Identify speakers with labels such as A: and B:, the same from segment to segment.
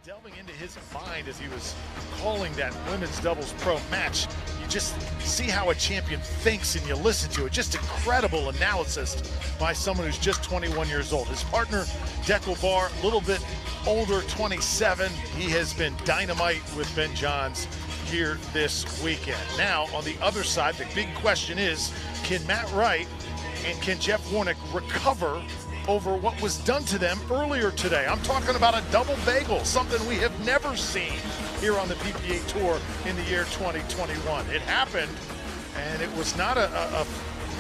A: Delving into his mind as he was calling that women's doubles pro match, you just see how a champion thinks and you listen to it. Just incredible analysis by someone who's just 21 years old. His partner, Dekel Bar, a little bit older, 27. He has been dynamite with B.Johns here this weekend. Now, on the other side, the big question is, can Matt Wright and can Jeff Warnick recover over what was done to them earlier today? I'm talking about a double bagel, something we have never seen here on the PPA Tour in the year 2021. It happened, and it was not a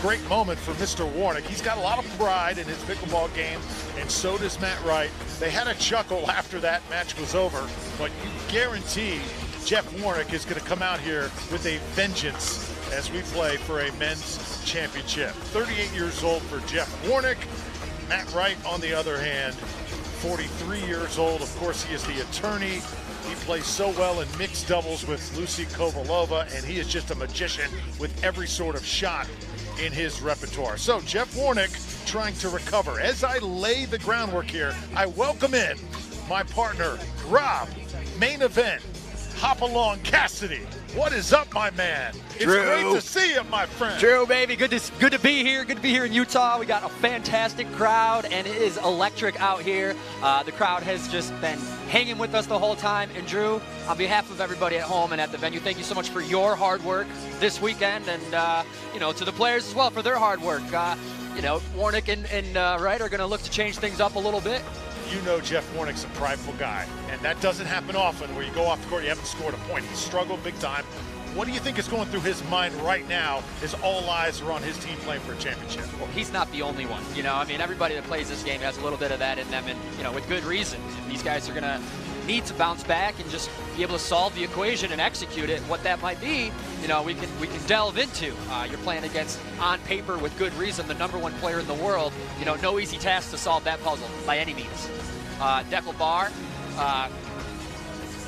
A: great moment for Mr. Warnick. He's got a lot of pride in his pickleball game, and so does Matt Wright. They had a chuckle after that match was over, but you guarantee Jeff Warnick is going to come out here with a vengeance as we play for a men's championship. 38 years old for Jeff Warnick. Matt Wright, on the other hand, 43 years old. Of course, he is the attorney. He plays so well in mixed doubles with Lucy Kovalova, and he is just a magician with every sort of shot in his repertoire. So Jeff Warnick trying to recover. As I lay the groundwork here, I welcome in my partner, Rob, main event, Hop Along Cassidy. What is up, my man? It's great to see you, my friend.
B: Drew, baby, good to be here. Good to be here in Utah. We got a fantastic crowd, and it is electric out here. The crowd has just been hanging with us the whole time. And Drew, on behalf of everybody at home and at the venue, thank you so much for your hard work this weekend, and to the players as well for their hard work. Warnick and Wright are going to look to change things up a little bit.
A: You know Jeff Warnick's a prideful guy, and that doesn't happen often where you go off the court, you haven't scored a point. He's struggled big time. What do you think is going through his mind right now as all eyes are on his team playing for a championship?
B: Well, he's not the only one. Everybody that plays this game has a little bit of that in them, and with good reason. These guys are going to need to bounce back and just be able to solve the equation and execute it. What that might be, we can delve into. You're playing against, on paper, with good reason, the #1 player in the world. No easy task to solve that puzzle by any means. Dekel Bar,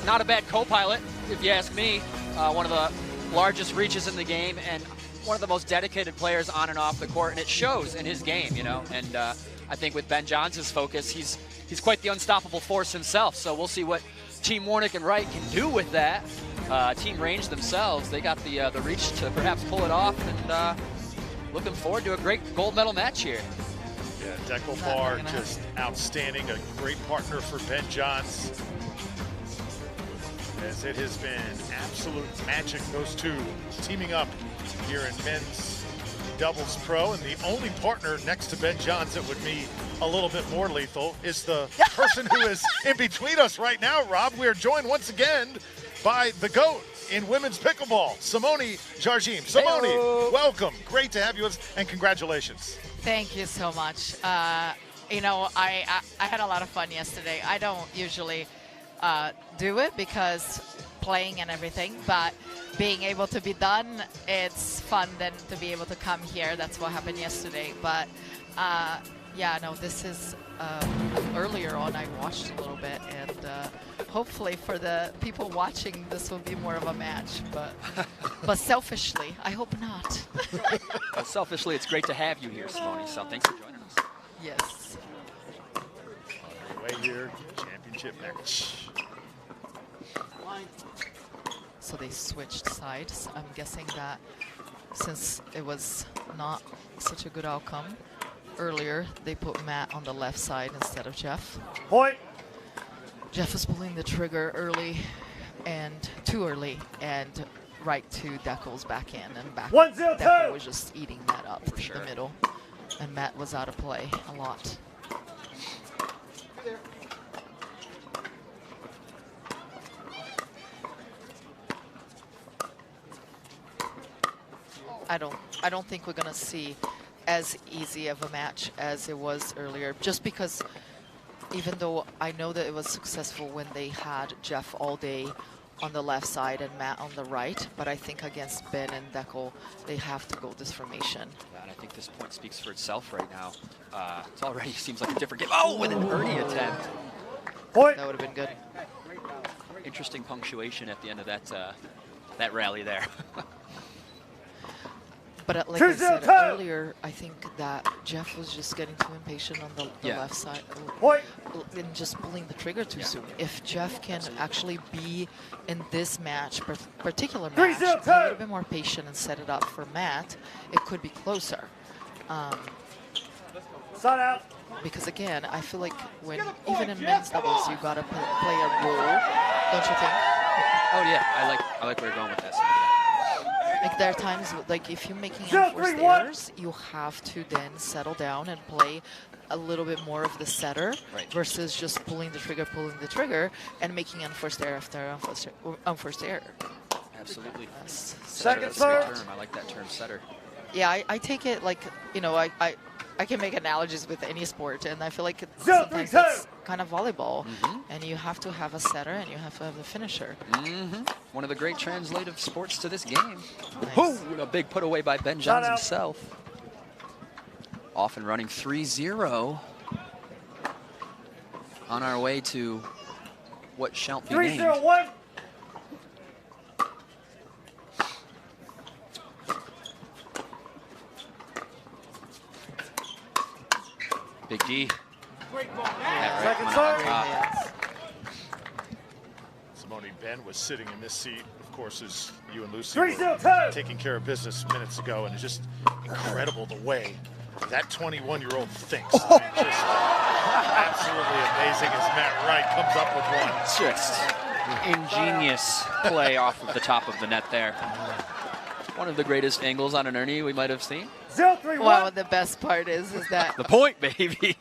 B: not a bad co-pilot, if you ask me. One of the largest reaches in the game, and one of the most dedicated players on and off the court, and it shows in his game, And I think with B.Johns' focus, he's quite the unstoppable force himself. So we'll see what Team Warnick and Wright can do with that. Team Range themselves, they got the reach to perhaps pull it off, and looking forward to a great gold medal match here.
A: Yeah, Dekel Bar just outstanding, a great partner for B.Johns. As it has been absolute magic, those two teaming up here in men's doubles pro, and the only partner next to B.Johns that would be a little bit more lethal is the person who is in between us right now, Rob. We are joined once again by the GOAT in women's pickleball, Simone Jardim. Simone, welcome. Great to have you, and congratulations.
C: Thank you so much. I had a lot of fun yesterday. I don't usually do it because playing and everything, but being able to be done, it's fun then to be able to come here. That's what happened yesterday. But this is earlier on I watched a little bit, and hopefully for the people watching this will be more of a match, but selfishly I hope not.
B: Well, selfishly, it's great to have you here, Simone, so thanks for joining us.
C: Yes.
A: Way here, championship match.
C: So they switched sides. I'm guessing that since it was not such a good outcome earlier, they put Matt on the left side instead of Jeff.
A: Point.
C: Jeff was pulling the trigger early, and too early, and right to Dekel's back in and back.
A: 1-0.
C: Dekel was just eating that up in the middle, and Matt was out of play a lot. I don't think we're gonna see as easy of a match as it was earlier, just because even though I know that it was successful when they had Jeff all day on the left side and Matt on the right, but I think against Ben and Dekel, they have to go this formation.
B: Yeah, and I think this point speaks for itself right now. It already seems like a different game. Oh, with an early attempt.
A: Point.
C: That would have been good.
B: Interesting punctuation at the end of that rally there.
C: But like I said earlier, I think that Jeff was just getting too impatient on the left side and just pulling the trigger too soon. If Jeff can actually be in this match, particular match, be a little bit more patient and set it up for Matt, it could be closer. Because again, I feel like even in men's doubles, you gotta play a role, don't you think?
B: Oh yeah, I like where you're going with this.
C: Like there are times, like if you're making unforced errors, you have to then settle down and play a little bit more of the setter versus just pulling the trigger, and making unforced error after unforced error.
B: Absolutely.
D: Second serve.
B: I like that term, setter.
C: Yeah, I take it like, you know, I can make analogies with any sport, and I feel like sometimes it's kind of volleyball, and you have to have a setter and you have to have the finisher.
B: One of the great translative sports to this game.
C: Nice.
B: A big put away by B.Johns himself. Off and running 3-0. On our way to what shall be named.
D: 3-0-1.
B: Big D.
D: Second serve.
A: Simone Ben was sitting in this seat, of course, as you and Lucy
D: 3-0-2.
A: were taking care of business minutes ago, and it's just incredible the way that 21-year-old thinks. I mean, just absolutely amazing as Matt Wright comes up with one.
B: Just ingenious play off of the top of the net there. One of the greatest angles on an Ernie we might have seen.
D: 0-3-1.
C: Well, the best part is that
B: The point, baby.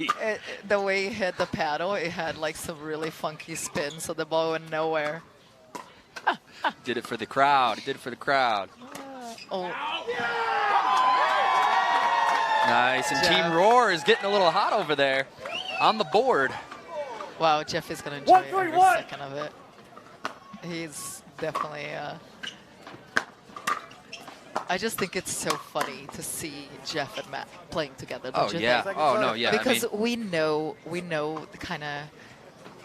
C: the way he hit the paddle, it had like some really funky spin, so the ball went nowhere.
B: Did it for the crowd. He did it for the crowd. Nice. And Team Roar is getting a little hot over there on the board.
C: Wow, Jeff is going to enjoy every
D: 1-3-1.
C: second of it. He's definitely... I just think it's so funny to see Jeff and Matt playing together. Don't you think?
B: Oh, no, yeah.
C: Because
B: I mean,
C: we know kind of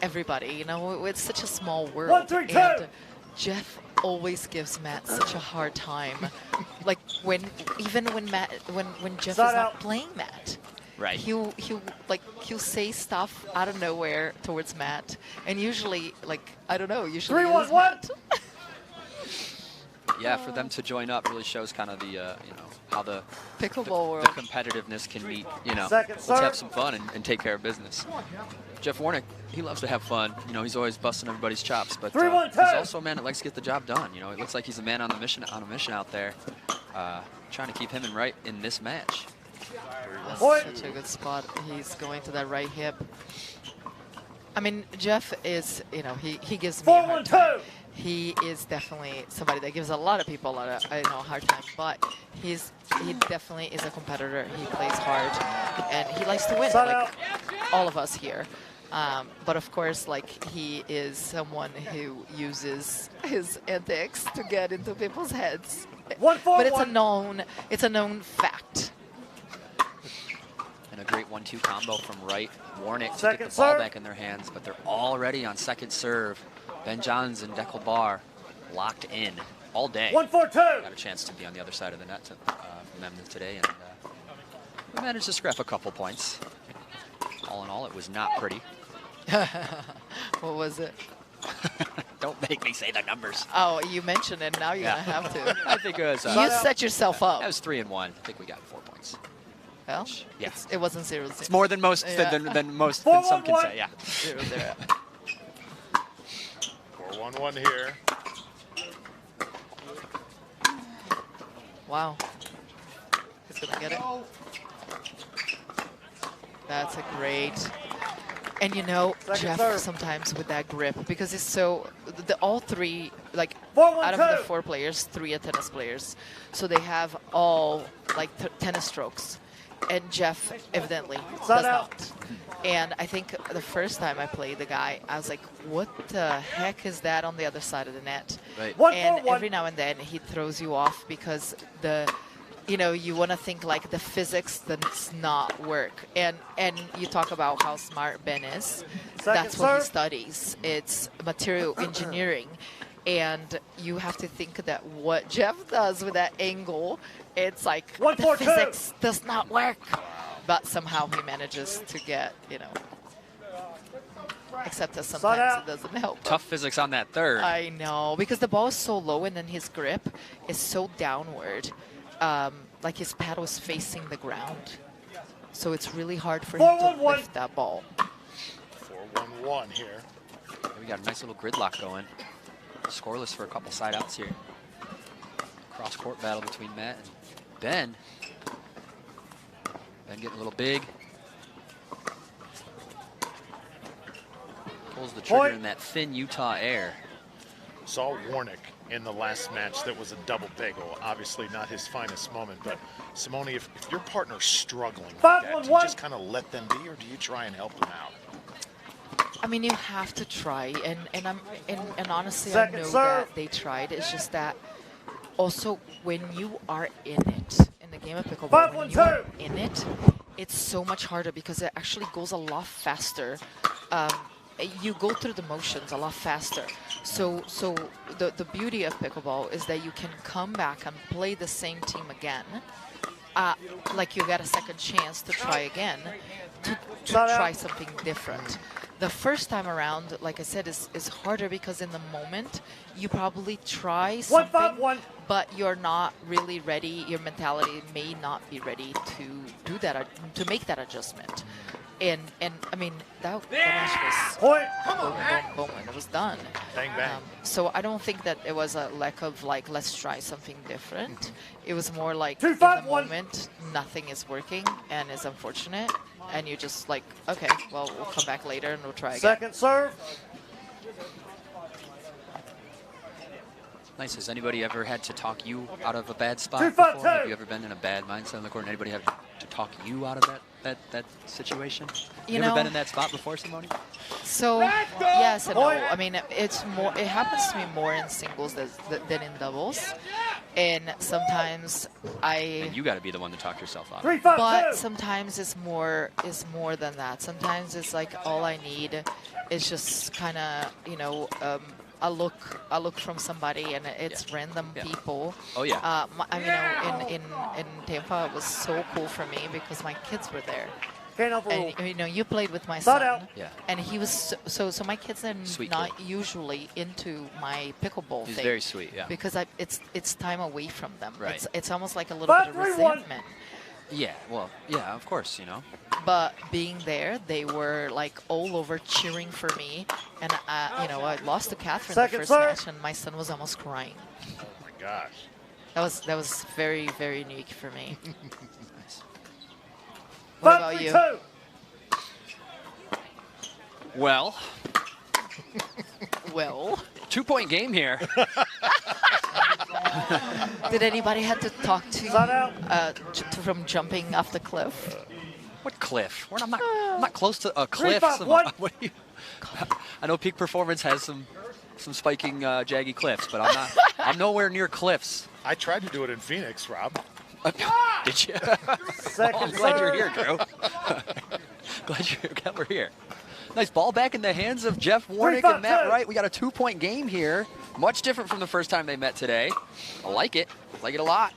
C: everybody. You know, it's such a small world.
D: 1-3-2.
C: And Jeff always gives Matt such a hard time. Like when Jeff is not playing Matt.
B: right.
C: He'll say stuff out of nowhere towards Matt, and usually, like, I don't know, usually it is
D: 3-1-1.
C: Matt.
B: Yeah, for them to join up really shows kind of the, you know, how the
C: Pickleball world.
B: the competitiveness can meet, you know,
D: Second
B: let's
D: serve.
B: have some fun and take care of business. Jeff Warnick, he loves to have fun. You know, he's always busting everybody's chops, but
D: 3-1-2.
B: he's also a man that likes to get the job done. You know, it looks like he's a man on a mission out there, trying to keep him and Wright in this match.
C: That's
D: Point.
C: such a good spot. He's going to that right hip. I mean, Jeff is, you know, he gives me a hard time.
D: 4-1-2.
C: He is definitely somebody that gives a lot of people a hard time, but he definitely is a competitor. He plays hard, and he likes to win,
D: Side
C: like
D: out.
C: all of us here. But of course, like, he is someone who uses his antics to get into people's heads.
D: 1-4-1.
C: But it's a known fact.
B: And a great 1-2 combo from Wright. Warnick to
D: Second
B: get the ball
D: serve.
B: back in their hands, but they're already on second serve. B.Johns and Dekel Bar locked in all day.
D: 1-4-2.
B: Got a chance to be on the other side of the net from them today, and we managed to scrap a couple points. All in all, it was not pretty.
C: What was it?
B: Don't make me say the numbers.
C: Oh, you mentioned it. Now you're
B: Yeah.
C: gonna have to.
B: I think it was.
C: You set yourself up.
B: That was 3-1. I think we got 4 points.
C: Well,
B: Yeah.
C: it wasn't 0-0.
B: It's more than most
C: Yeah.
B: than most than some can
D: 4-1-1.
B: say. Yeah.
C: 0-0.
A: 4-1-1 here.
C: Wow. He's gonna get it. That's a great. And you know,
D: Second
C: Jeff
D: serve.
C: sometimes with that grip, because it's so all three, like
D: 4-1-2.
C: out of the 4 players, 3 are tennis players, so they have all like tennis strokes, and Jeff evidently
D: Side
C: does
D: out.
C: not. And I think the first time I played the guy, I was like, what the heck is that on the other side of the net?
B: Right.
D: 1-4-1.
C: And every now and then he throws you off because you know, you want to think like the physics does not work. And you talk about how smart Ben is. That's what he
D: serve.
C: studies. It's material engineering. And you have to think that what Jeff does with that angle it's like
D: One,
C: the
D: four, two.
C: physics does not work. But somehow he manages to get, you know, except that sometimes it doesn't help.
B: Tough physics on that third.
C: I know, because the ball is so low and then his grip is so downward. Like his paddle is facing the ground. So it's really hard for him to lift that ball.
A: 4-1-1 here.
B: We got a nice little gridlock going. Scoreless for a couple side outs here. Cross-court battle between Matt and Ben. Ben getting a little big. Pulls the trigger in that thin Utah air.
A: Saw Warnick in the last match that was a double bagel. Obviously not his finest moment, but Simone, if your partner's struggling like that, do you just kind of let them be, or do you try and help them out?
C: I mean, you have to try, and honestly, I know that they tried. It's just that also when you are in it, in the game of pickleball, when you are in it, it's so much harder because it actually goes a lot faster. You go through the motions a lot faster. So the beauty of pickleball is that you can come back and play the same team again. Like you get a second chance to try again, to try something different. The first time around, like I said, is harder because in the moment you probably try something, but you're not really ready. Your mentality may not be ready to do that, to make that adjustment. And I mean, that match was boom, boom, boom, and it was done.
A: Bang, bang.
C: So I don't think that it was a lack of like, let's try something different. It was more like in the moment, nothing is working and it's unfortunate. And you're just like, okay, well, we'll come back later and we'll try again.
D: Second serve.
B: Nice. Has anybody ever had to talk you out of a bad spot before? Have you ever been in a bad mindset on the court? Anybody have to talk you out of that situation? You ever been in that spot before, Simone?
C: So yes and no. I mean, it's more. It happens to me more in singles than in doubles, and sometimes
B: And you got to be the one to talk yourself out.
C: But sometimes it's more than that. Sometimes it's like all I need is just kind of, you know, a look from somebody, and it's random people.
B: Oh yeah.
C: I mean, in Tampa, it was so cool for me because my kids were there. And you know, you played with my son, and he was so my kids are not usually into my pickleball
B: He's
C: thing.
B: very sweet, yeah.
C: Because it's time away from them.
B: Right.
C: It's almost like a little bit of resentment.
B: Yeah, well, yeah, of course, you know.
C: But being there, they were like all over cheering for me, and you know, I lost to Catherine the first match, and my son was almost crying.
A: Oh my gosh.
C: That was very, very unique for me.
B: Nice.
C: What about you?
B: Well.
C: Well.
B: 2-point game here.
C: Did anybody have to talk to you from jumping off the cliff?
B: What cliff? I'm not close to a cliff. What are you? I know Peak Performance has some spiking, jaggy cliffs, but I'm nowhere near cliffs.
A: I tried to do it in Phoenix, Rob.
B: Did you? I'm glad you're here, Drew. Glad we're here. Nice ball back in the hands of Jeff Warnick and Matt Wright. We got a 2-point game here. Much different from the first time they met today. I like it. I like it a lot.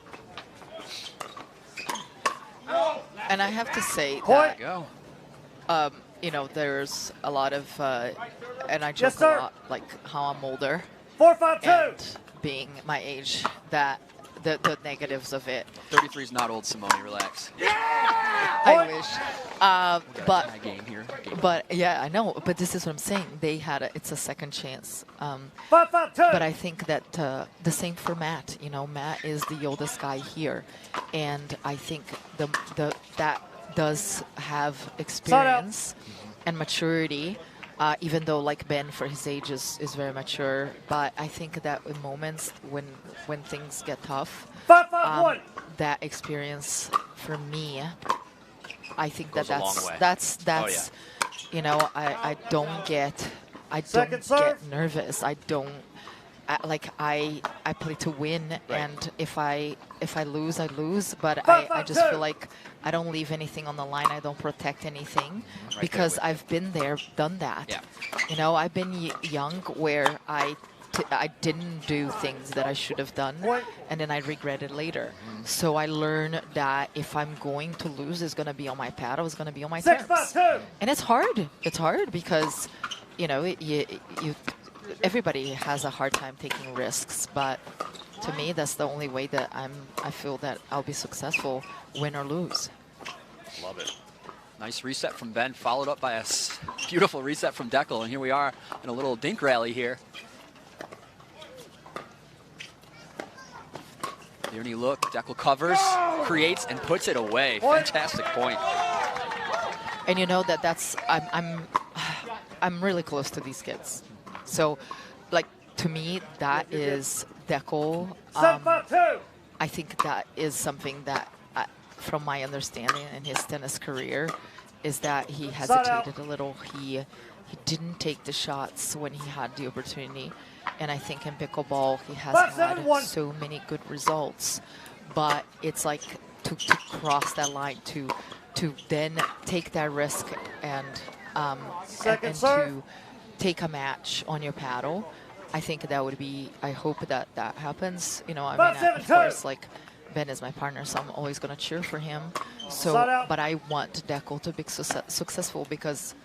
C: And I have to say that,
B: you
C: know, there's a lot of, and I joke a lot, like how I'm older.
D: 4-5-2.
C: And being my age, that the negatives of it.
B: 33 is not old, Simone. Relax.
C: I wish. But yeah, I know. But this is what I'm saying. They had it's a second chance.
D: 5-5-2.
C: But I think that the same for Matt. You know, Matt is the oldest guy here, and I think that does have experience and maturity. Even though, like Ben, for his age, is very mature. But I think that in moments when things get tough, that experience for me, I think that's you know, I don't get nervous. I play to win, and if I lose, I lose. But I just feel like I don't leave anything on the line. I don't protect anything because I've been there, done that.
B: Yeah.
C: You know, I've been young where I I didn't do things that I should have done, and then I regret it later. So I learned that if I'm going to lose, it's going to be on my paddle, it's going to be on my terms. And it's hard. It's hard because, you know, everybody has a hard time taking risks, but to me, that's the only way that I feel that I'll be successful, win or lose.
A: Love it.
B: Nice reset from Ben, followed up by a beautiful reset from Dekel, and here we are in a little dink rally here. Nearly look, Dekel covers, creates, and puts it away. Fantastic point.
C: And you know that's I'm really close to these kids. So, like, to me, that is Dekel. I think that is something that, from my understanding in his tennis career, is that he hesitated a little. He didn't take the shots when he had the opportunity. And I think in pickleball, he has had so many good results. But it's like to cross that line, to then take that risk and to take a match on your paddle. I think that would be, I hope that happens. You know, I mean, of course, like, Ben is my partner, so I'm always going to cheer for him. So, but I want Dekel to be successful because,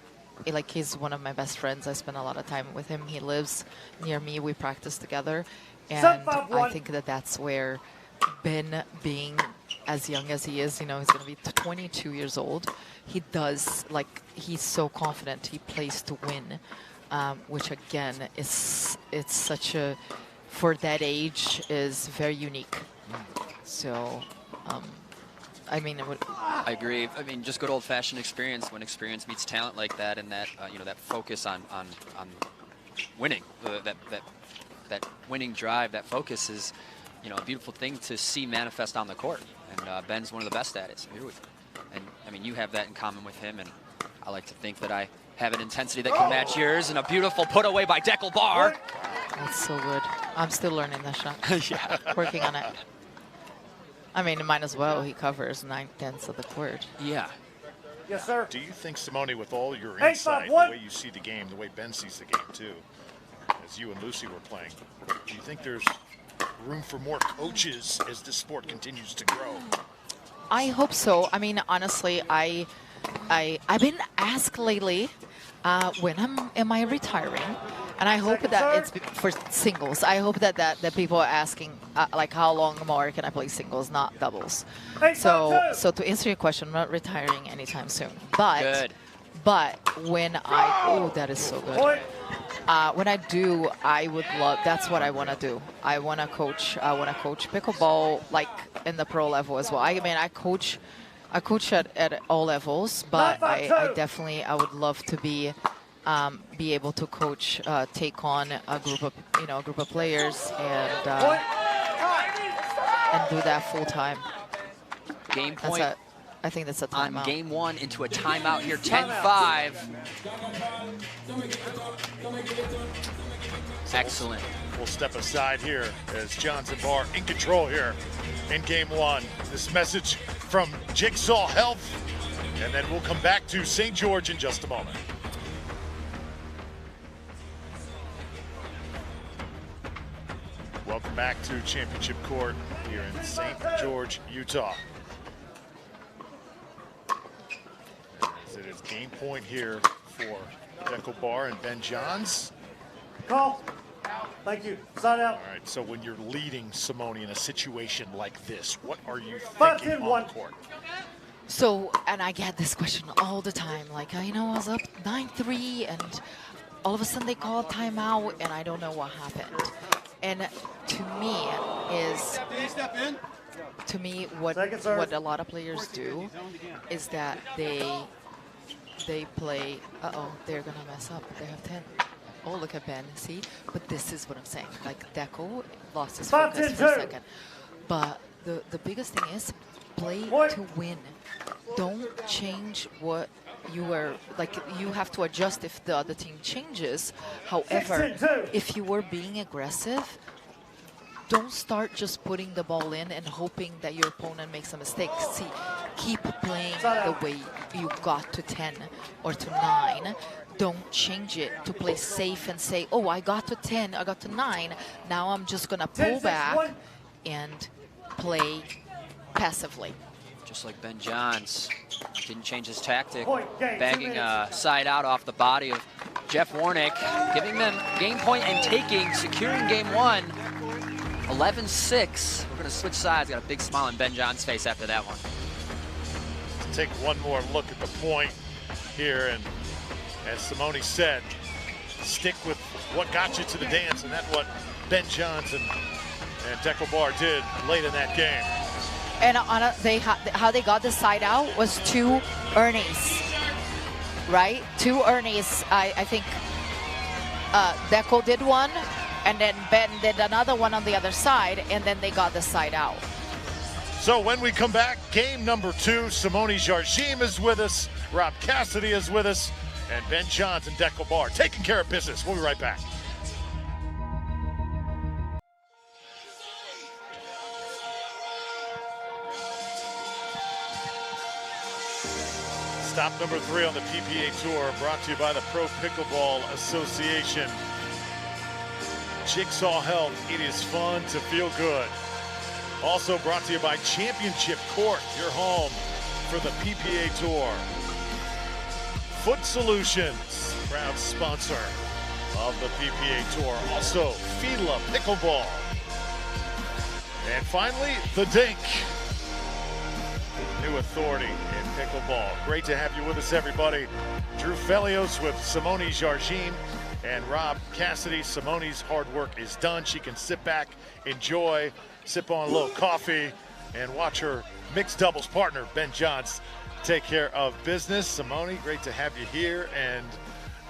C: like, he's one of my best friends. I spend a lot of time with him. He lives near me. We practice together. And I think that that's where Ben, being as young as he is, you know, he's going to be 22 years old. He does, like, he's so confident. He plays to win, which, again, it's such a, for that age, is very unique. So, I mean,
B: I agree. I mean, just good old-fashioned experience. When experience meets talent like that, and that you know, that focus on winning, that winning drive, that focus is, you know, a beautiful thing to see manifest on the court. And Ben's one of the best at it. So and I mean, you have that in common with him, and I like to think that I have an intensity that can match yours. And a beautiful put away by Dekel Bar.
C: That's so good. I'm still learning that shot.
B: Yeah,
C: working on it. I mean, might as well. He covers 9/10 of the court.
B: Yeah.
D: Yes, sir.
A: Do you think, Simone, with all your insight, the way you see the game, the way Ben sees the game too, as you and Lucy were playing, do you think there's room for more coaches as this sport continues to grow?
C: I hope so. I mean, honestly, I've been asked lately, when am I retiring? And I hope that it's for singles. I hope that people are asking, like, how long more can I play singles, not doubles. So to answer your question, I'm not retiring anytime soon. But when that is so good. When I do, I would love. That's what I want to do. I want to coach pickleball, like, in the pro level as well. I mean, I coach at all levels, but I definitely would love to be able to coach, take on a group of players and do that full time.
B: Game point.
C: I think that's a timeout.
B: On game one into a timeout here, 10-5. Excellent.
A: We'll step aside here as Johns and Bar in control here in game one. This message from Jigsaw Health, and then we'll come back to St. George in just a moment. Welcome back to Championship Court here in St. George, Utah. As it is game point here for Dekel Bar and B.Johns.
D: Call. Thank you. Sign out.
A: All right, so when you're leading, Simone, in a situation like this, what are you thinking on the court?
C: So, and I get this question all the time. Like, you know, I was up 9-3, and all of a sudden they call a timeout, and I don't know what happened. And to me, what a lot of players do is that they play. They're gonna mess up. They have 10. Oh, look at Ben. See, but this is what I'm saying. Like, Dekel lost his focus for a second. But the biggest thing is play to win. Don't change what you were like. You have to adjust if the other team changes. However, if you were being aggressive, don't start just putting the ball in and hoping that your opponent makes a mistake. See, keep playing the way you got to 10 or to 9. Don't change it to play safe and say, oh, I got to 10, I got to 9. Now I'm just going to pull back and play passively.
B: Just like B.Johns, didn't change his tactic, banging a side out off the body of Jeff Warnick, giving them game point and securing game 1, 11-6. We're going to switch sides. Got a big smile on B.Johns' face after that one.
A: Take one more look at the point here, and as Simone said, stick with what got you to the dance, and that's what B.Johns and Dekel Bar did late in that game.
C: And how they got the side out was 2 Ernies, right? 2 Ernies. I think Dekel did one, and then Ben did another one on the other side, and then they got the side out.
A: So when we come back, game number 2, Simone Jardim is with us, Rob Cassidy is with us, and B.Johns and Dekel Bar taking care of business. We'll be right back. Stop number 3 on the PPA Tour, brought to you by the Pro Pickleball Association. Jigsaw Health, it is fun to feel good. Also brought to you by Championship Court, your home for the PPA Tour. Foot Solutions, proud sponsor of the PPA Tour. Also, Fila Pickleball. And finally, the Dink, new authority in pickleball. Great to have you with us, everybody. Drew Felios with Simone Jardim and Rob Cassidy. Simone's hard work is done. She can sit back, enjoy, sip on a little coffee, and watch her mixed doubles partner, B.Johns, take care of business. Simone, great to have you here. And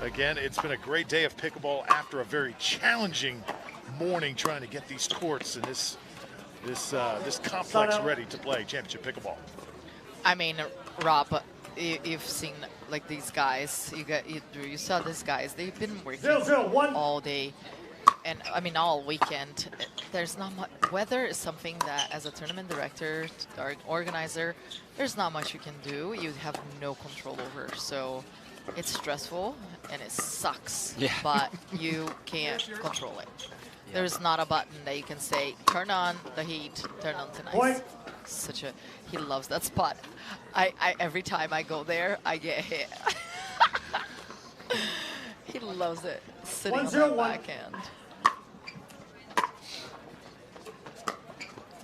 A: again, it's been a great day of pickleball after a very challenging morning trying to get these courts and this complex ready to play championship pickleball.
C: I mean, Rob, you've seen like these guys. You saw these guys. They've been working all day, and I mean all weekend. There's not much. Weather is something that, as a tournament director or organizer, there's not much you can do. You have no control over. So it's stressful and it sucks.
B: Yeah.
C: But you can't control it. Yeah. There's not a button that you can say, turn on the heat, turn on tonight. He loves that spot. Every time I go there, I get hit. He loves it, sitting on the backhand.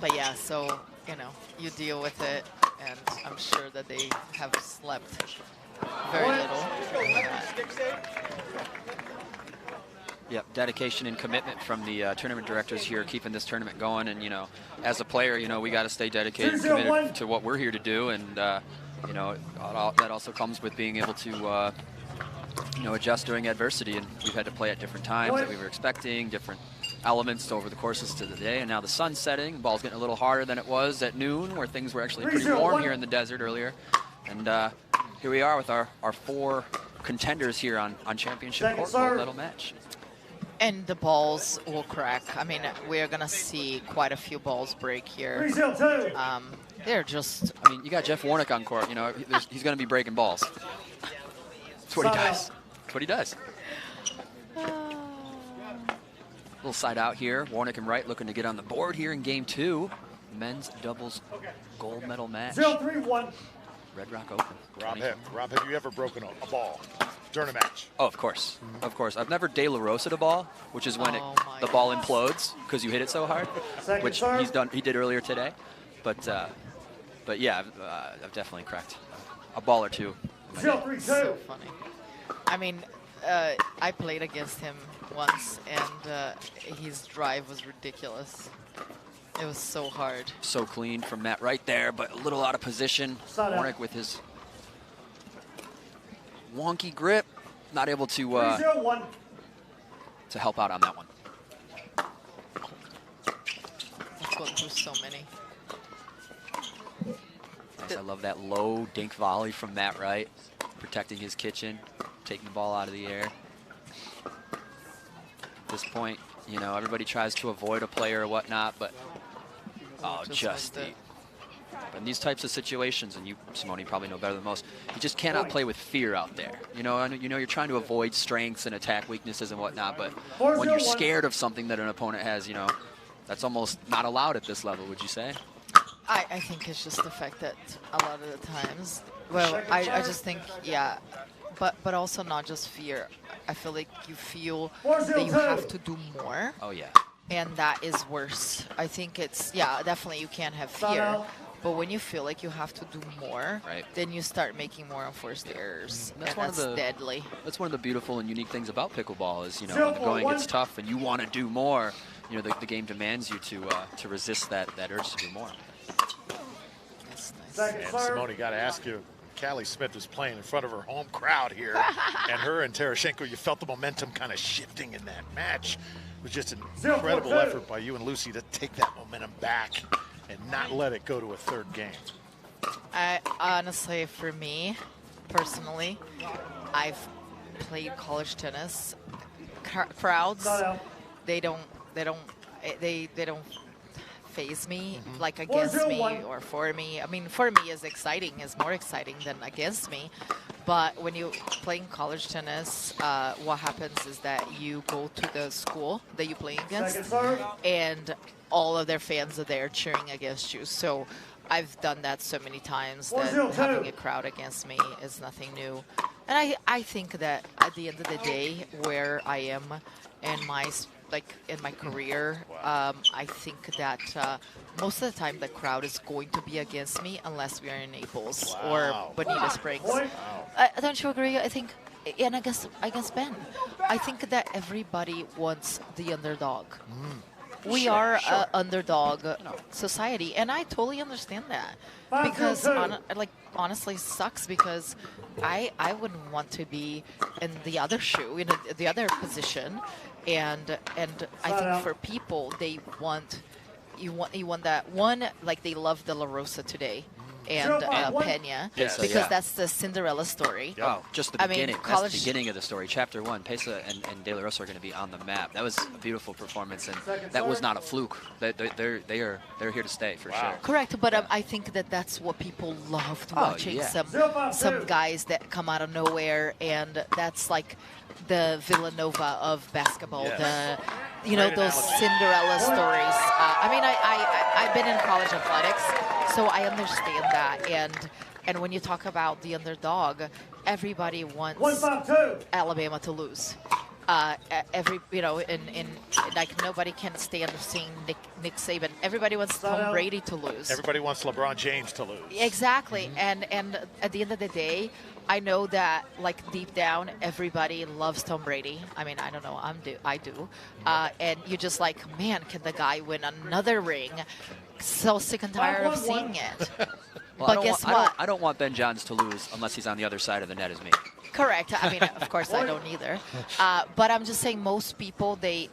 C: But yeah, so, you know, you deal with it, and I'm sure that they have slept very little.
B: Yep, dedication and commitment from the tournament directors here, keeping this tournament going. And, you know, as a player, you know, we got to stay dedicated and committed to what we're here to do. And, you know, that also comes with being able to, you know, adjust during adversity. And we've had to play at different times that we were expecting, different elements over the courses of the day. And now the sun's setting, the ball's getting a little harder than it was at noon, where things were actually pretty warm here in the desert earlier. And here we are with our 4 contenders here on championship court, gold medal match.
C: And the balls will crack. I mean, we're going to see quite a few balls break here. They're just...
B: I mean, you got Jeff Warnick on court. You know, he's going to be breaking balls. That's what he does. That's what he does. Little side out here. Warnick and Wright looking to get on the board here in game 2. Men's doubles gold medal match.
D: 0-3-1.
B: Red Rock Open.
A: Rob, have you ever broken a ball during a match?
B: Oh, of course. Of course. I've never De La Rosa'd a ball, which is when the ball implodes because you hit it so hard, which he did earlier today. But yeah, I've definitely cracked a ball or two.
C: So funny. I mean, I played against him once, and his drive was ridiculous. It was so hard. So
B: clean from Matt right there, but a little out of position. Warnick with his wonky grip, not able to help out on that one.
C: Let's go through so many.
B: Nice, I love that low dink volley from Matt Wright, protecting his kitchen, taking the ball out of the air. At this point, You know, everybody tries to avoid a player or whatnot, but just the. But in these types of situations, and you, Simone, you probably know better than most, you just cannot play with fear out there. You know, and you're trying to avoid strengths and attack weaknesses and whatnot, but when you're scared of something that an opponent has, you know, that's almost not allowed at this level, would you say?
C: I think it's just the fact that a lot of the times, well, I just think, yeah, but also not just fear. I feel like you feel that you have to do more.
B: Oh, yeah.
C: And that is worse. I think it's, yeah, definitely you can't have fear. But when you feel like you have to do more, then you start making more unforced errors. And that's deadly.
B: That's one of the beautiful and unique things about pickleball is, you know, when the going gets tough and you want to do more, you know, the game demands you to resist that urge to do more.
C: That's nice.
A: And Simone, got to ask you, Callie Smith is playing in front of her home crowd here. And her and Terashenko, you felt the momentum kind of shifting in that match. It was just an incredible effort by you and Lucy to take that momentum back and not let it go to a third game.
C: Honestly, for me, personally, I've played college tennis. Crowds, they don't phase me like against me or for me. I mean, for me is exciting, is more exciting than against me. But when you playing college tennis, what happens is that you go to the school that you play against, and all of their fans are there cheering against you. So I've done that so many times that having a crowd against me is nothing new. And I think that at the end of the day, where I am in my career, I think that most of the time the crowd is going to be against me unless we are in Naples or Bonita Springs. Don't you agree? I think, and against Ben, I think that everybody wants the underdog. We are an underdog society, and I totally understand that. Because honestly, it sucks because I wouldn't want to be in the other shoe, in the other position, and I think for people they want you want that one, like they love De La Rosa today. And Pena, because that's the Cinderella story.
B: Oh, just the beginning. That's the beginning of the story. Chapter 1, Pesa and De La Rosa are going to be on the map. That was a beautiful performance, and that was not a fluke. They're here to stay for sure.
C: Correct, but I think that's what people loved watching. Some guys that come out of nowhere, and that's like the Villanova of basketball. Those Cinderella stories. I mean, I've been in college athletics, so I understand that. And when you talk about the underdog, everybody wants Alabama to lose. Like nobody can stand seeing Nick Saban. Everybody wants Tom Brady to lose.
A: Everybody wants LeBron James to lose.
C: Exactly. And at the end of the day, I know that like deep down, everybody loves Tom Brady. I mean, I don't know, I do. And you're just like, man, can the guy win another ring? So sick and tired of seeing it.
B: Well,
C: but guess what?
B: I don't want Ben.Johns to lose unless he's on the other side of the net as me.
C: Correct. I mean, of course, I don't either. But I'm just saying, most people they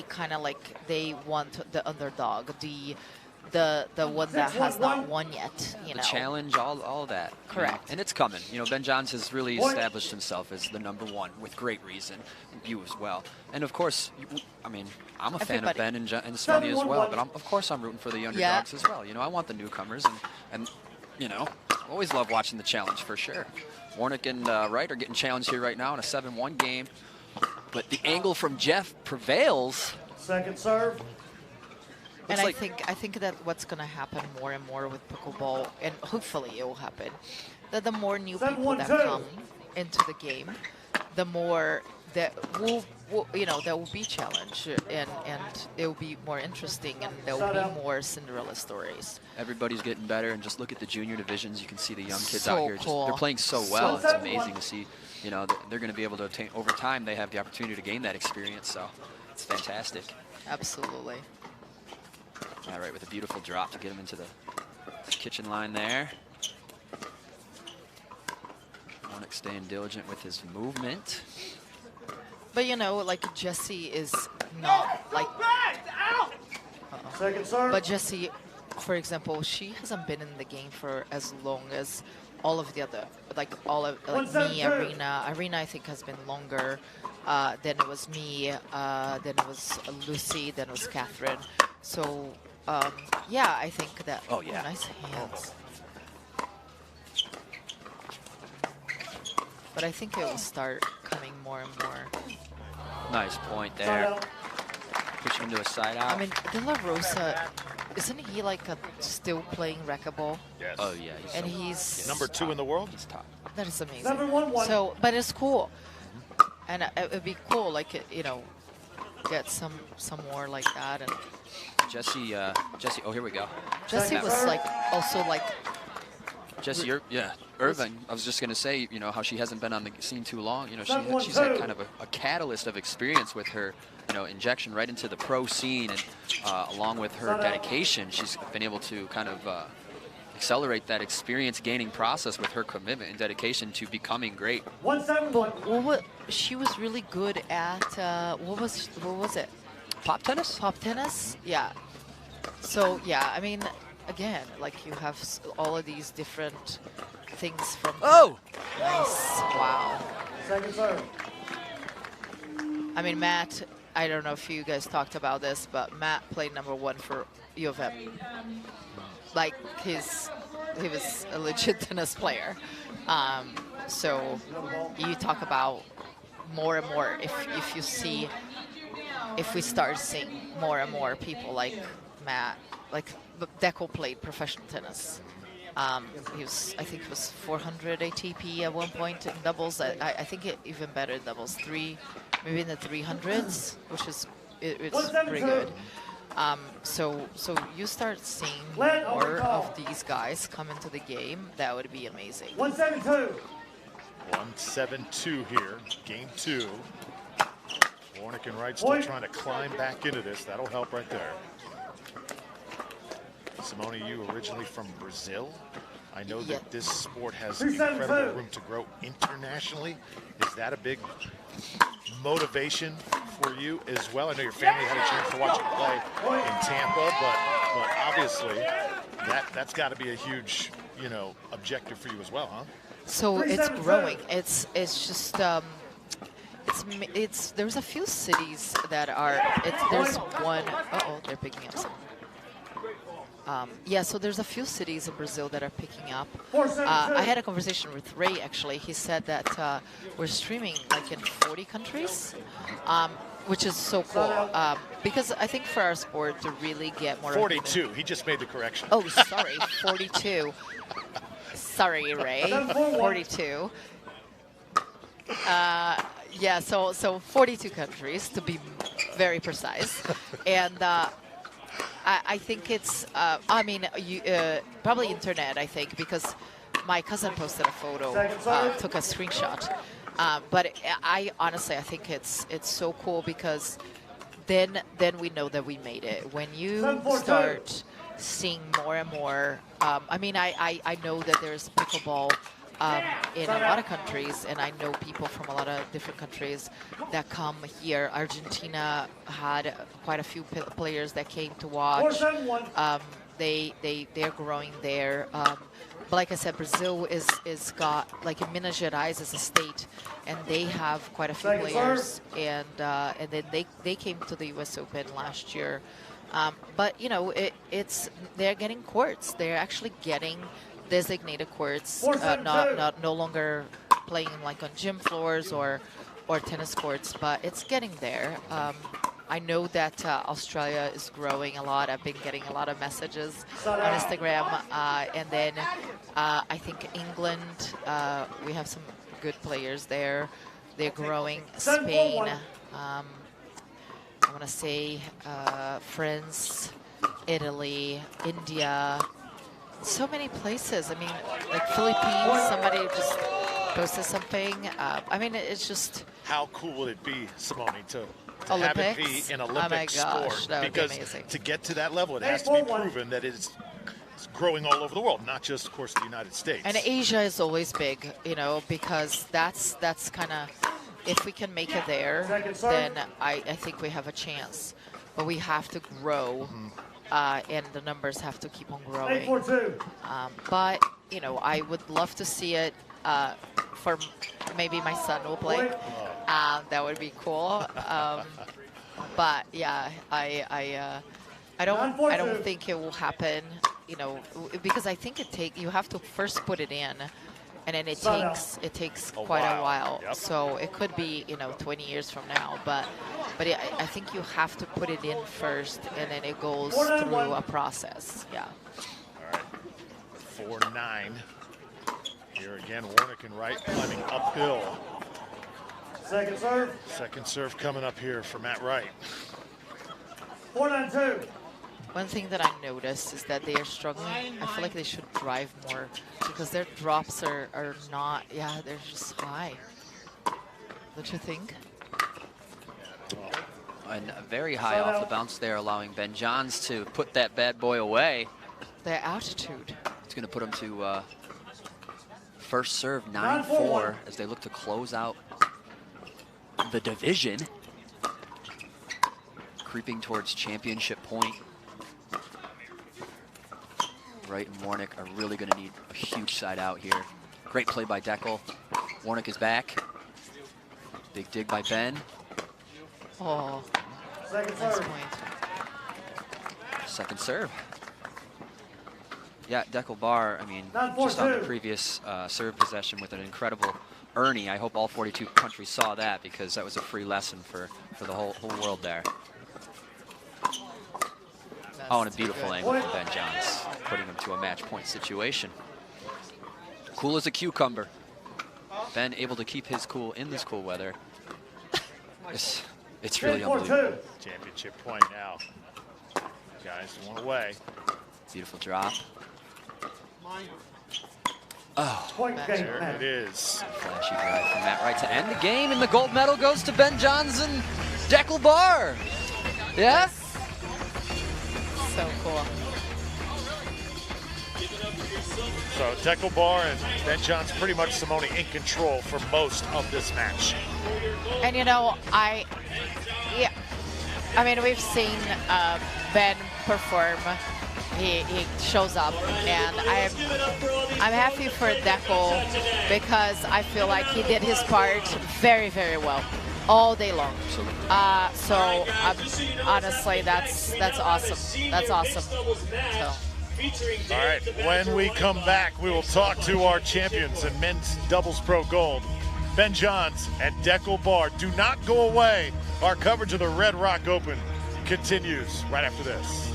C: kind of like they want the underdog, the one that has not won yet. You know,
B: the challenge, all that.
C: Correct.
B: And it's coming. You know, Ben.Johns has really established himself as the #1 with great reason. You as well. And of course, I mean, I'm a fan of Ben and Sony as well. But of course, I'm rooting for the underdogs as well. You know, I want the newcomers, and you know, always love watching the challenge for sure. Warnick and Wright are getting challenged here right now in a 7-1 game. But the angle from Jeff prevails.
D: Second serve.
C: And I think that what's going to happen more and more with pickleball, and hopefully it will happen, that the more new people that come into the game, the more that there will be challenge, and it will be more interesting, and there will be more Cinderella stories.
B: Everybody's getting better, and just look at the junior divisions. You can see the young kids
C: So
B: out here.
C: cool.
B: They're playing so well. It's amazing to see. You know, they're going to be able to obtain, over time, they have the opportunity to gain that experience. So it's fantastic.
C: Absolutely.
B: All right, with a beautiful drop to get him into the kitchen line there. Warnick staying diligent with his movement.
C: But you know, like Jessie is not like.
D: Second serve.
C: But Jessie, for example, she hasn't been in the game for as long as all of the other, like all of like me, Arena I think has been longer. Then it was me, then it was Lucy, then it was Catherine. So yeah, I think that.
B: Oh yeah,
C: nice hands. But I think it will start coming more and more.
B: Nice point there. Pushing him to a side out.
C: I mean, De La Rosa, isn't he like still playing racquetball?
A: Yes.
B: Oh yeah,
C: And he's
A: number 2 in the world.
B: He's top.
C: that is amazing.
D: 7-1-1.
C: So, but it's cool, and it would be cool, like you know, get some more like that. And
B: Jesse. Oh, here we go.
C: Jesse was like also like.
B: Jesse, Irvin. I was just gonna say, you know, how she hasn't been on the scene too long. You know, she's had kind of a catalyst of experience with her, you know, injection right into the pro scene, and along with her dedication, she's been able to kind of accelerate that experience gaining process with her commitment and dedication to becoming great.
D: 1-7-1.
C: She was really good at what was it?
B: Pop tennis?
C: Pop tennis? Yeah. So yeah, I mean, again, like you have all of these different things from.
B: Oh!
C: Nice. Wow.
D: Second serve.
C: I mean, Matt, I don't know if you guys talked about this, but Matt played #1 for U of M. Like he was a legit tennis player. So you talk about more and more if we start seeing more and more people like Matt, like Dekel played professional tennis. He was, I think it was 400 ATP at one point in doubles. I think even better in doubles, maybe in the 300s, which is it's pretty good. So you start seeing more of these guys come into the game. That would be amazing.
D: 1-7-2.
A: 1-7-2 here, game 2. Warnick and Wright still trying to climb back into this. That'll help right there. Simone, you originally from Brazil. I know that this sport has incredible room to grow internationally. Is that a big motivation for you as well? I know your family had a chance to watch you play in Tampa, but obviously that's got to be a huge, you know, objective for you as well, huh?
C: So it's growing. It's just there's a few cities that are. There's one. They're picking up some. Yeah, so there's a few cities in Brazil that are picking up. I had a conversation with Ray, actually. He said that we're streaming like in 40 countries, which is so cool. Because I think for our sport to really get more...
A: 42. He just made the correction.
C: Oh, sorry, 42. Sorry, Ray, 42. Yeah, so 42 countries, to be very precise. And... I think it's, I mean, probably internet, I think, because my cousin posted a photo, took a screenshot. But I honestly, I think it's so cool because then we know that we made it. When you start seeing more and more, I mean, I know that there's pickleball in a lot of countries, and I know people from a lot of different countries that come here. Argentina had quite a few players that came to watch. They're growing there. But like I said, Brazil is got, like in Minas Gerais is a state, and they have quite a few players, and then they came to the U.S. Open last year. But you know, they're getting courts. They're actually getting designated courts, no longer playing like on gym floors or tennis courts, but it's getting there. I know that Australia is growing a lot. I've been getting a lot of messages on Instagram, and then I think England, we have some good players there. They're growing. Spain, I want to say France, Italy, India. So many places. I mean, like Philippines, somebody just posted something. I mean, it's just...
A: How cool would it be, Simone, to
C: Olympics?
A: have it be an Olympic sport?
C: That would
A: because
C: be amazing.
A: To get to that level, it has to be proven that it's growing all over the world, not just, of course, the United States.
C: And Asia is always big, you know, because that's kind of... If we can make it there, then I think we have a chance. But we have to grow. And the numbers have to keep on growing. But you know, I would love to see it for maybe my son will play. That would be cool. But yeah, I don't think it will happen, you know, because I think you have to first put it in, and then it takes quite a while.
A: Yep.
C: So it could be, you know, 20 years from now, but I think you have to put it in first, and then it goes through a process. Yeah.
A: All right. 4-9. Here again, Warnick and Wright climbing uphill.
D: Second serve.
A: Second serve coming up here for Matt Wright.
D: 4-9-2.
C: One thing that I noticed is that they are struggling. I feel like they should drive more because their drops are not, yeah, they're just high. Don't you think?
B: And very high off the bounce there, allowing B.Johns to put that bad boy away.
C: Their altitude.
B: It's going to put them to first serve 9-4 as they look to close out the division. Creeping towards championship point. Wright and Warnick are really going to need a huge side out here. Great play by Dekel. Warnick is back. Big dig by Ben.
C: Oh,
D: Second
C: nice
D: serve.
C: point.
B: Second serve. Yeah, Dekel Bar, I mean,
D: 9-4-2.
B: just on the previous serve possession with an incredible Ernie. I hope all 42 countries saw that because that was a free lesson for the whole world there. Oh, and a beautiful angle from B.Johns, putting him to a match point situation. Cool as a cucumber. Ben able to keep his cool in this cool weather. It's really unbelievable.
A: Championship point now. Guys, one away.
B: Beautiful drop. Oh,
D: Point game.
A: There it is.
B: flashy drive from Matt Wright to end the game, and the gold medal goes to B.Johns and Dekel Bar. Yeah?
C: So cool.
A: So Dekel Bar and B.Johns pretty much Simone in control for most of this match.
C: And you know, I mean, we've seen Ben perform. He shows up, and I'm happy for Dekel because I feel like he did his part very, very well all day long. So honestly, that's awesome. That's awesome. So.
A: All right, when we come back, we will talk to our champions in men's doubles pro gold, B.Johns and Dekel Bar. Do not go away. Our coverage of the Red Rock Open continues right after this.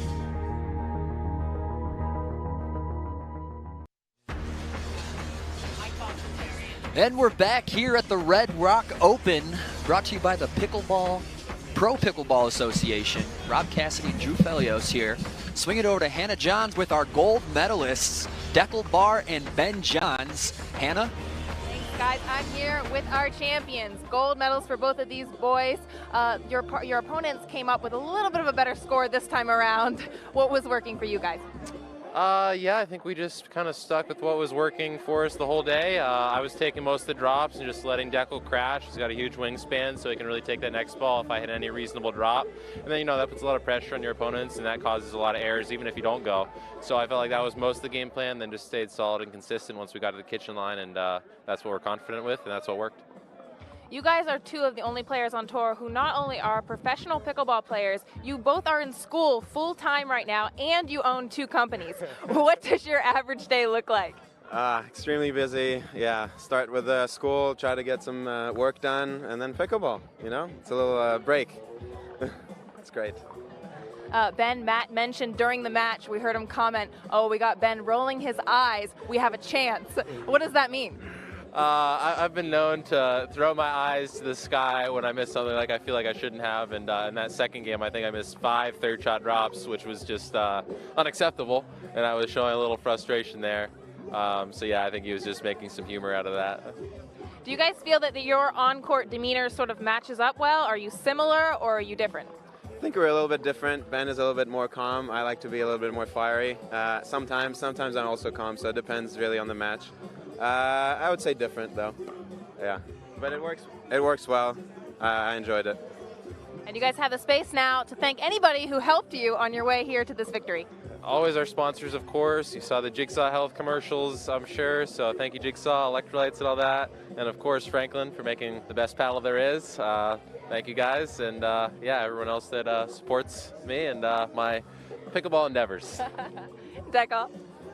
B: And we're back here at the Red Rock Open, brought to you by the Pro Pickleball Association. Rob Cassidy and Drew Felios here. Swing it over to Hannah Johns with our gold medalists, Dekel Bar and B.Johns. Hannah?
E: Thanks, guys. I'm here with our champions. Gold medals for both of these boys. Your opponents came up with a little bit of a better score this time around. What was working for you guys?
F: Yeah, I think we just kind of stuck with what was working for us the whole day. I was taking most of the drops and just letting Dekel crash. He's got a huge wingspan, so he can really take that next ball if I hit any reasonable drop. And then, you know, that puts a lot of pressure on your opponents, and that causes a lot of errors, even if you don't go. So I felt like that was most of the game plan, then just stayed solid and consistent once we got to the kitchen line, and that's what we're confident with, and that's what worked.
E: You guys are two of the only players on tour who not only are professional pickleball players, you both are in school full-time right now, and you own two companies. What does your average day look like?
G: Extremely busy. Yeah, start with school, try to get some work done, and then pickleball, you know? It's a little break. It's great.
E: Ben, Matt mentioned during the match, we heard him comment, oh, we got Ben rolling his eyes, we have a chance. What does that mean?
F: I've been known to throw my eyes to the sky when I miss something like I feel like I shouldn't have, and in that second game I think I missed 5 third shot drops, which was just unacceptable, and I was showing a little frustration there. So yeah, I think he was just making some humor out of that.
E: Do you guys feel that your on-court demeanor sort of matches up well? Are you similar or are you different?
G: I think we're a little bit different. Ben is a little bit more calm. I like to be a little bit more fiery. Sometimes I'm also calm, so it depends really on the match. I would say different though. Yeah, but it works. It works well. I enjoyed it.
E: And you guys have the space now to thank anybody who helped you on your way here to this victory.
F: Always our sponsors, of course. You saw the Jigsaw Health commercials, I'm sure. So thank you, Jigsaw, electrolytes and all that. And of course, Franklin for making the best paddle there is. Thank you guys. And yeah, everyone else that supports me and my pickleball endeavors.
E: Dekel?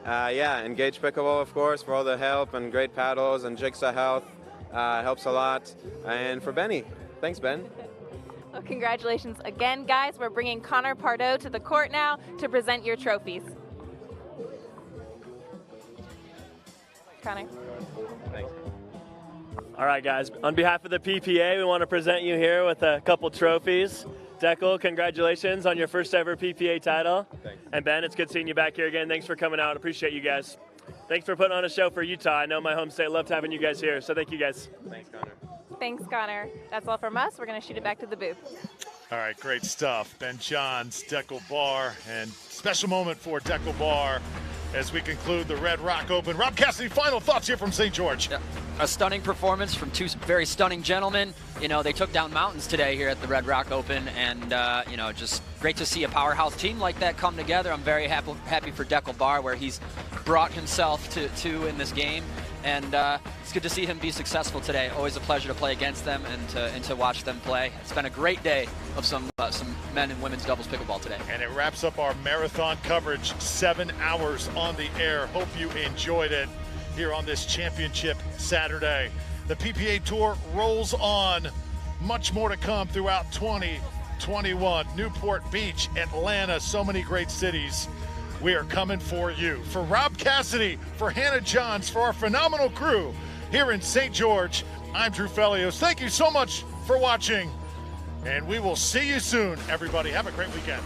G: Yeah, Engage Pickleball, of course, for all the help and great paddles, and Jigsaw Health helps a lot. And for Benny, thanks, Ben.
E: Well, congratulations again, guys. We're bringing Connor Pardo to the court now to present your trophies. Connor.
F: Thanks.
H: All right, guys. On behalf of the PPA, we want to present you here with a couple trophies. Dekel, congratulations on your first ever PPA title.
F: Thanks.
H: And Ben, it's good seeing you back here again. Thanks for coming out. Appreciate you guys. Thanks for putting on a show for Utah. I know my home state loved having you guys here, so thank you guys.
F: Thanks, Connor.
E: Thanks, Connor. That's all from us. We're going to shoot it back to the booth.
A: All right, great stuff. B.Johns, Dekel Bar, and special moment for Dekel Bar as we conclude the Red Rock Open. Rob Cassidy, final thoughts here from St. George.
B: Yeah. A stunning performance from two very stunning gentlemen. You know, they took down mountains today here at the Red Rock Open, and you know, just great to see a powerhouse team like that come together. I'm very happy for Dekel Bar, where he's brought himself to in this game, and it's good to see him be successful today. Always a pleasure to play against them and to watch them play. It's been a great day of some men and women's doubles pickleball today.
A: And it wraps up our marathon coverage, 7 hours on the air. Hope you enjoyed it here on this championship Saturday. The PPA Tour rolls on. Much more to come throughout 2021. Newport Beach, Atlanta, so many great cities. We are coming for you. For Rob Cassidy, for Hannah Johns, for our phenomenal crew here in St. George, I'm Drew Felios. Thank you so much for watching, and we will see you soon, everybody. Have a great weekend.